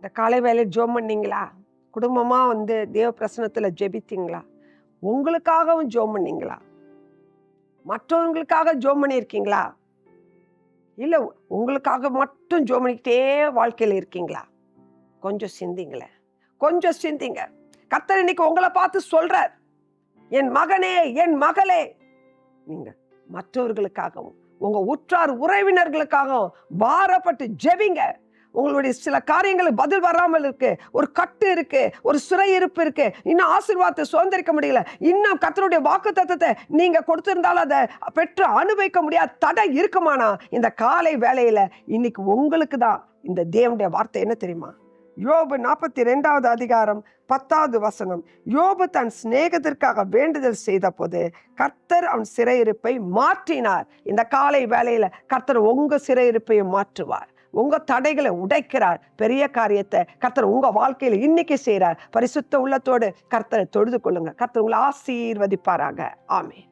இந்த காலை வேலையில் ஜெபம் பண்ணீங்களா? குடும்பமா தேவ பிரசனத்துல ஜெபித்தீங்களா? உங்களுக்காகவும் ஜெபம் பண்ணீங்களா? மற்றவங்களுக்காக ஜெபம் பண்ணியிருக்கீங்களா? இல்ல உங்களுக்காக மட்டும் ஜெபம் பண்ணிக்கிட்டே வாழ்க்கையில இருக்கீங்களா? கொஞ்சம் சிந்திங்களேன். கொஞ்சம் சிந்திங்க. கர்த்தர் இன்னைக்கு உங்களை பார்த்து சொல்றார், என் மகனே, என் மகளே, நீங்க மற்றவர்களுக்காகவும் உங்க உற்றார் உறவினர்களுக்காகவும் பாரப்பட்டு ஜெபிங்க. உங்களுடைய சில காரியங்களுக்கு பதில் வராமல் இருக்கு, ஒரு கட்டு இருக்கு, ஒரு சிறையிருப்பு இருக்கு, இன்னும் ஆசீர்வாதத்தை சுதந்திரிக்க முடியல, இன்னும் கர்த்தருடைய வாக்குத்தத்தத்தை நீங்க கொடுத்திருந்தாலும் அதை பெற்று அனுபவிக்க முடியாத தடை இருக்குமானா, இந்த காலை வேளையில இன்னைக்கு உங்களுக்கு தான் இந்த தேவனுடைய வார்த்தை என்ன தெரியுமா? யோபு 42வது அதிகாரம் 10வது வசனம். யோபு தன் சிநேகத்திற்காக வேண்டுதல் செய்த போது கர்த்தர் அவன் சிறையிருப்பை மாற்றினார். இந்த காலை வேளையில கர்த்தர் உங்க சிறையிருப்பையை மாற்றுவார். உங்க தடைகளை உடைக்கிறார். பெரிய காரியத்தை கர்த்தர் உங்க வாழ்க்கையில இன்னைக்கு செய்றார். பரிசுத்த உள்ளத்தோடு கர்த்தரை தொழுது கொள்ளுங்க. கர்த்தர் உங்களை ஆசீர்வதிப்பாராக. ஆமென்.